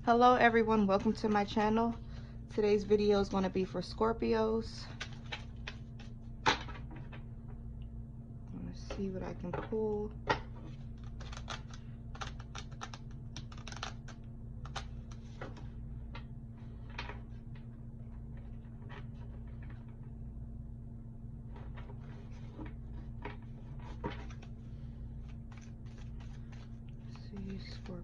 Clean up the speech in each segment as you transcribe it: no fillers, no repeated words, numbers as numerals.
Hello everyone, welcome to my channel. Today's video is going to be for Scorpios. I'm going to see what I can pull. Let's see, Scorpio.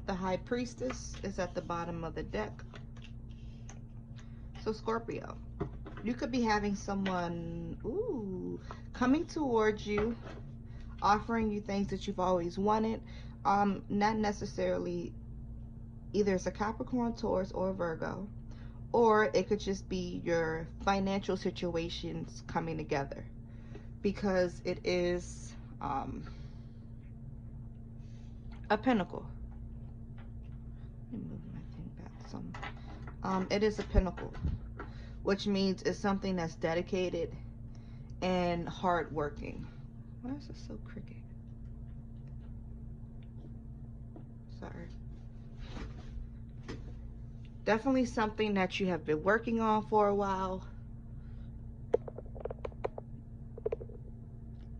The High Priestess is at the bottom of the deck. So Scorpio, you could be having someone coming towards you, offering you things that you've always wanted. Not necessarily either it's a Capricorn, Taurus, or Virgo, or it could just be your financial situations coming together, because it is a pentacle. Let me move my thing back some. It is a pentacle, which means it's something that's dedicated and hardworking. Why is it so crooked? Sorry. Definitely something that you have been working on for a while.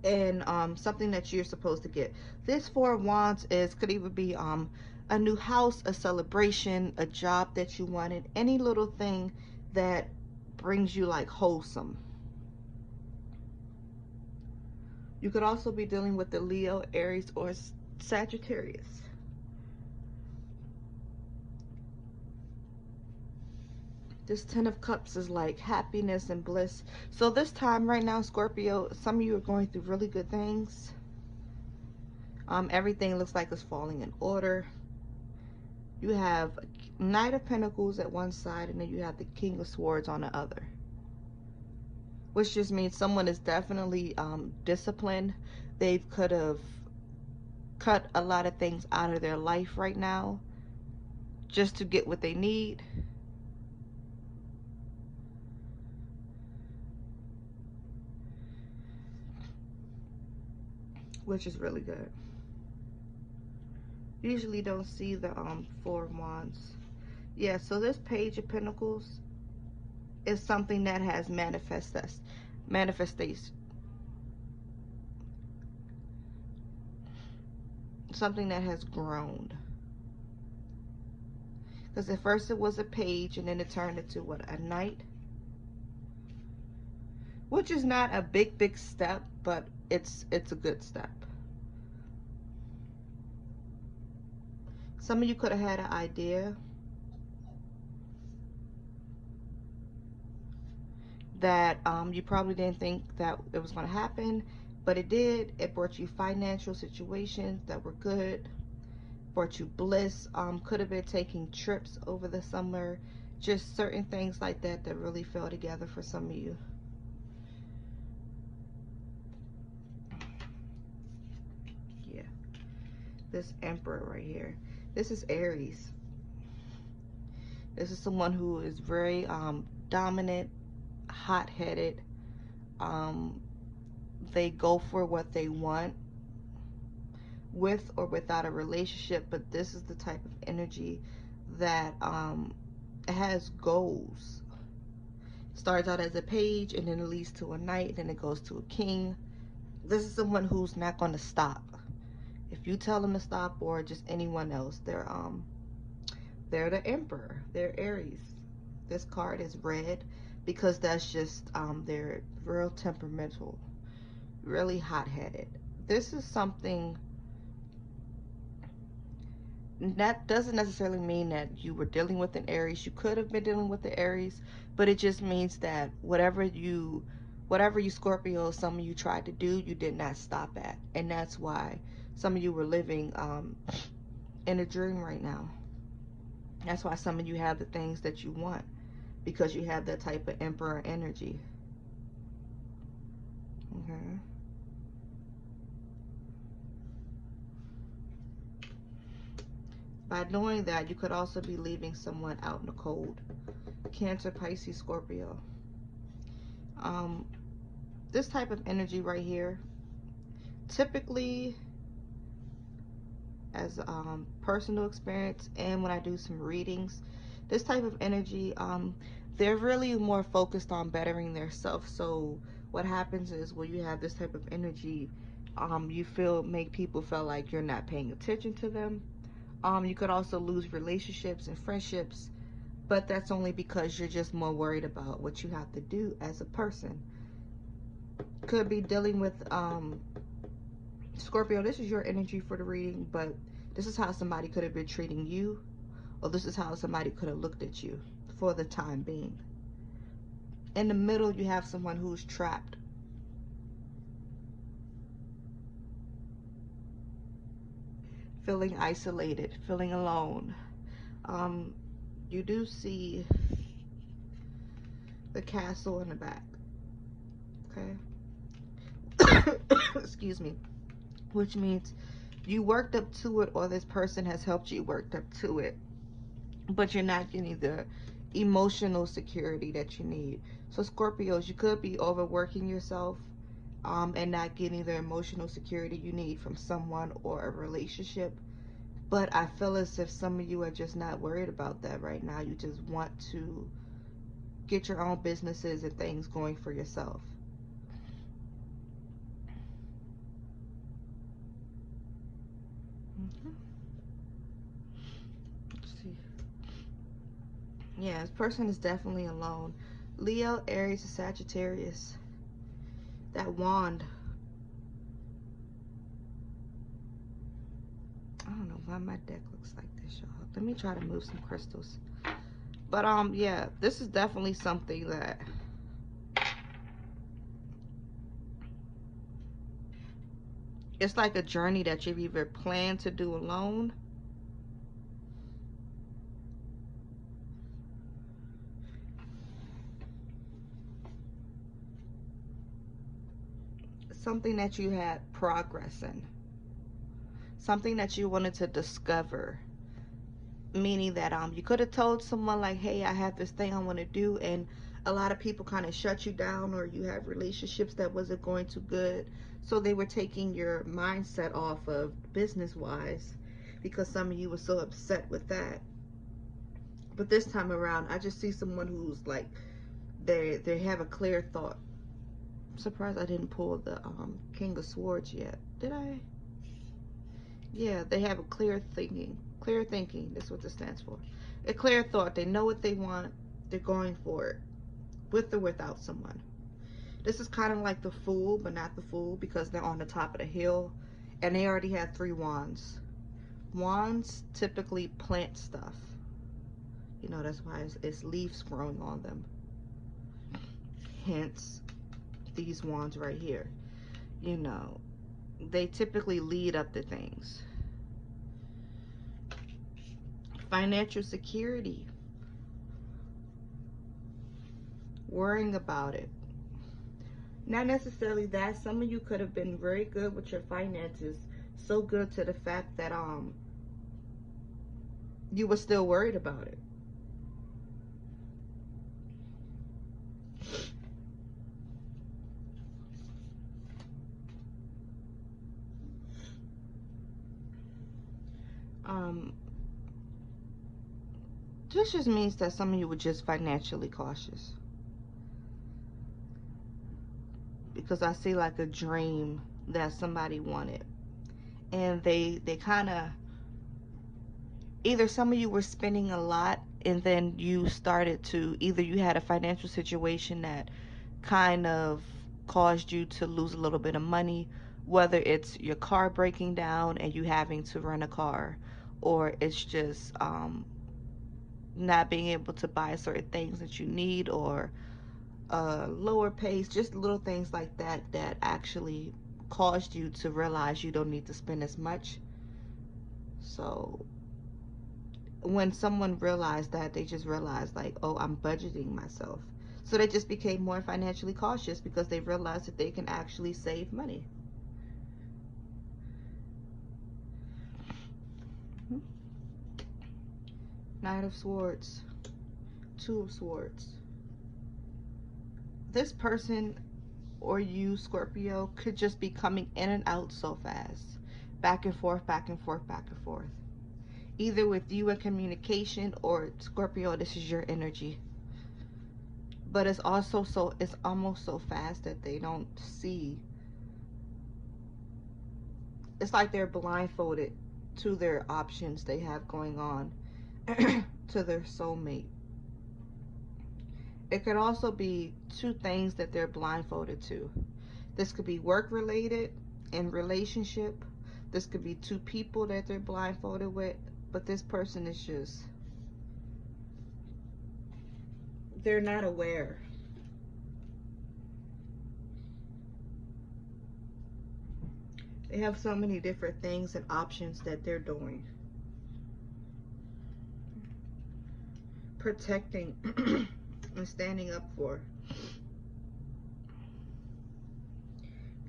And something that you're supposed to get. This Four of Wands could even be a new house, a celebration, a job that you wanted, any little thing that brings you like wholesome. You could also be dealing with the Leo, Aries, or Sagittarius. This Ten of Cups is like happiness and bliss. So this time right now, Scorpio, some of you are going through really good things. Everything looks like it's falling in order. You have Knight of Pentacles at one side, and then you have the King of Swords on the other. Which just means someone is definitely disciplined. They could have cut a lot of things out of their life right now just to get what they need. Which is really good. Usually don't see the Four of Wands. Yeah, so this Page of Pentacles is something that has manifestation. Something that has grown. Because at first it was a page, and then it turned into what, a knight? Which is not a big step, but it's a good step. Some of you could have had an idea that you probably didn't think that it was going to happen, but it did. It brought you financial situations that were good, brought you bliss. Could have been taking trips over the summer, just certain things like that that really fell together for some of you. Yeah, this Emperor right here. This is Aries. This is someone who is very dominant, hot-headed. They go for what they want with or without a relationship, but this is the type of energy that has goals. Starts out as a page, and then it leads to a knight, then it goes to a king. This is someone who's not going to stop. If you tell them to stop, or just anyone else, they're the Emperor. They're Aries. This card is red because that's just they're real temperamental, really hot-headed. This is something that doesn't necessarily mean that you were dealing with an Aries. You could have been dealing with the Aries, but it just means that whatever you Scorpio, some of you tried to do, you did not stop at, and that's why some of you were living in a dream right now. That's why some of you have the things that you want, because you have that type of Emperor energy. Okay. By doing that, you could also be leaving someone out in the cold. Cancer, Pisces, Scorpio. This type of energy right here, typically as personal experience and when I do some readings, this type of energy, they're really more focused on bettering their self. So what happens is when you have this type of energy, you make people feel like you're not paying attention to them. You could also lose relationships and friendships, but that's only because you're just more worried about what you have to do as a person. Could be dealing with Scorpio. This is your energy for the reading, but this is how somebody could have been treating you, or this is how somebody could have looked at you for the time being. In the middle, you have someone who's trapped. Feeling isolated, feeling alone. You do see the castle in the back. Okay. Excuse me. Which means you worked up to it, or this person has helped you work up to it, but you're not getting the emotional security that you need. So Scorpios, you could be overworking yourself and not getting the emotional security you need from someone or a relationship. But I feel as if some of you are just not worried about that right now. You just want to get your own businesses and things going for yourself. Let's see. Yeah, this person is definitely alone. Leo, Aries, and Sagittarius. That wand. I don't know why my deck looks like this, y'all. Let me try to move some crystals. But yeah, this is definitely something that it's like a journey that you've either planned to do alone, something that you had progress in, something that you wanted to discover. Meaning that you could have told someone like, hey, I have this thing I want to do, and a lot of people kind of shut you down, or you have relationships that wasn't going too good, so they were taking your mindset off of business wise because some of you were so upset with that. But this time around, I just see someone who's like, they have a clear thought. I'm surprised I didn't pull the King of Swords yet. Did I? Yeah, they have a clear thinking. Clear thinking, that's what this stands for. A clear thought. They know what they want. They're going for it, with or without someone. This is kind of like the Fool, but not the Fool, because they're on the top of the hill, and they already have 3 wands. Wands typically plant stuff. You know, that's why it's leaves growing on them. Hence, these wands right here. You know, they typically lead up to things. Financial security. Worrying about it. Not necessarily that. Some of you could have been very good with your finances. So good to the fact that you were still worried about it. This just means that some of you were just financially cautious. Because I see like a dream that somebody wanted. And they kind of, either some of you were spending a lot, and then you started to, either you had a financial situation that kind of caused you to lose a little bit of money, whether it's your car breaking down and you having to rent a car, or it's just not being able to buy certain things that you need, or lower pace, just little things like that that actually caused you to realize you don't need to spend as much. So when someone realized that, they just realized like, oh, I'm budgeting myself. So they just became more financially cautious because they realized that they can actually save money. Knight of Swords, 2 of Swords. This person or you, Scorpio, could just be coming in and out so fast. Back and forth, back and forth, back and forth. Either with you in communication, or Scorpio, this is your energy. But it's also it's almost so fast that they don't see. It's like they're blindfolded to their options they have going on, to their soulmate. It could also be two things that they're blindfolded to. This could be work related and relationship. This could be two people that they're blindfolded with, but this person is just, they're not aware. They have so many different things and options that they're doing. Protecting and standing up for.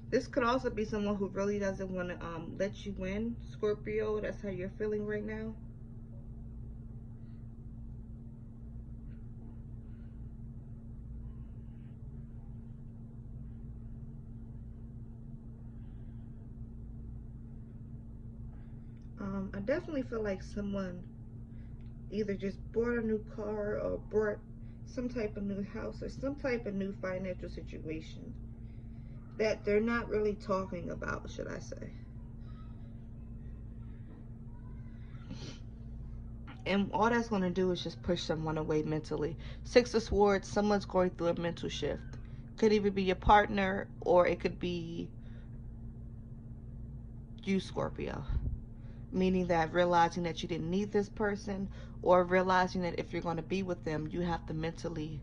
This could also be someone who really doesn't want to let you win, Scorpio. That's how you're feeling right now. I definitely feel like someone either just bought a new car or bought some type of new house or some type of new financial situation that they're not really talking about, should I say. And all that's going to do is just push someone away mentally. Six of Swords, someone's going through a mental shift. Could either be your partner or it could be you, Scorpio. Meaning that realizing that you didn't need this person, or realizing that if you're going to be with them, you have to mentally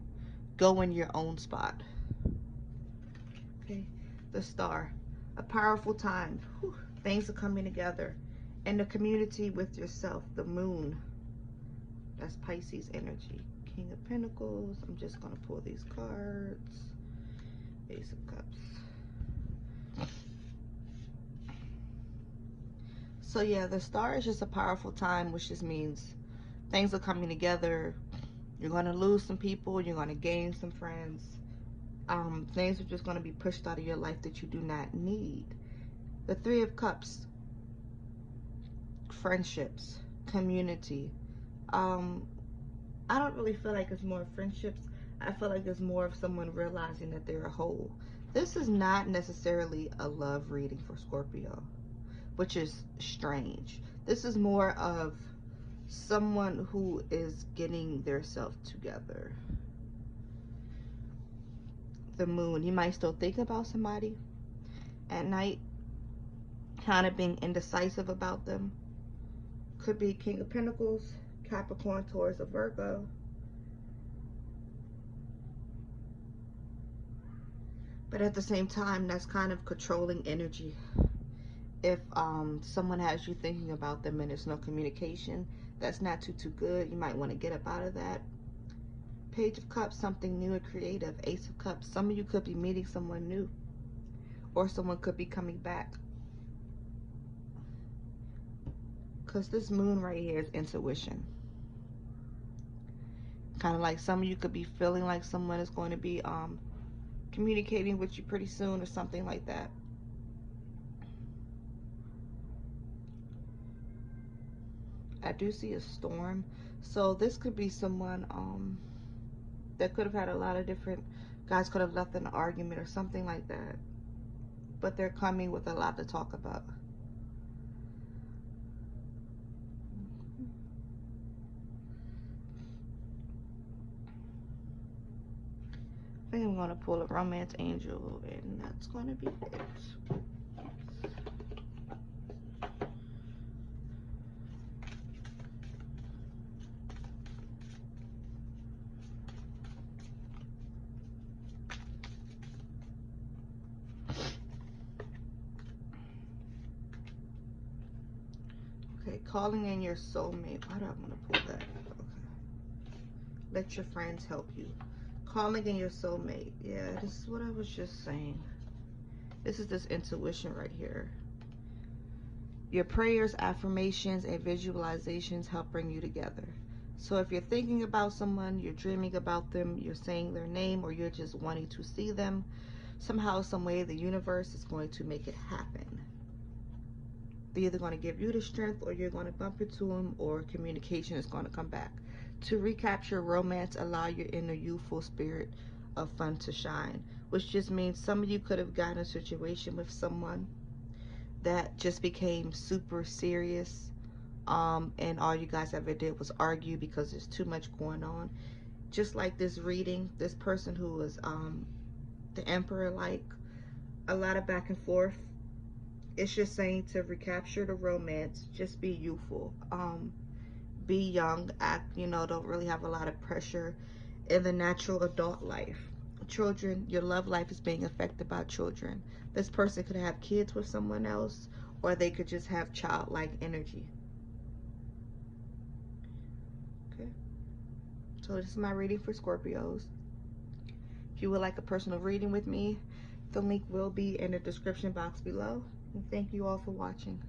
go in your own spot. Okay, the Star. A powerful time. Whew. Things are coming together. In the community with yourself, the Moon. That's Pisces energy. King of Pentacles. I'm just going to pull these cards. Ace of Cups. So yeah, the Star is just a powerful time, which just means things are coming together. You're going to lose some people. You're going to gain some friends. Things are just going to be pushed out of your life that you do not need. The Three of Cups. Friendships. Community. I don't really feel like it's more friendships. I feel like it's more of someone realizing that they're a whole. This is not necessarily a love reading for Scorpio, which is strange. This is more of someone who is getting their self together. The Moon. You might still think about somebody at night, kind of being indecisive about them. Could be King of Pentacles, Capricorn, Taurus, or Virgo. But at the same time, that's kind of controlling energy. If someone has you thinking about them and there's no communication, that's not too good. You might want to get up out of that. Page of Cups, something new and creative. Ace of Cups, some of you could be meeting someone new, or someone could be coming back. Because this Moon right here is intuition. Kind of like some of you could be feeling like someone is going to be communicating with you pretty soon, or something like that. I do see a storm. So this could be someone that could have had a lot of different guys, could have left an argument or something like that, but they're coming with a lot to talk about. I think I'm going to pull a Romance Angel, and that's going to be it. Okay, calling in your soulmate. Why do I want to pull that? Okay. Let your friends help you. Calling in your soulmate. Yeah, this is what I was just saying. This is this intuition right here. Your prayers, affirmations, and visualizations help bring you together. So if you're thinking about someone, you're dreaming about them, you're saying their name, or you're just wanting to see them, Somehow, some way, the universe is going to make it happen. They're either going to give you the strength, or you're going to bump into them, or communication is going to come back. To recapture romance, allow your inner youthful spirit of fun to shine, which just means some of you could have gotten a situation with someone that just became super serious, and all you guys ever did was argue because there's too much going on. Just like this reading, this person who was the Emperor, like a lot of back and forth. It's just saying to recapture the romance, just be youthful, be young, act, don't really have a lot of pressure in the natural adult life. Children, your love life is being affected by children. This person could have kids with someone else, or they could just have childlike energy. Okay, so this is my reading for Scorpios. If you would like a personal reading with me, the link will be in the description box below. And thank you all for watching.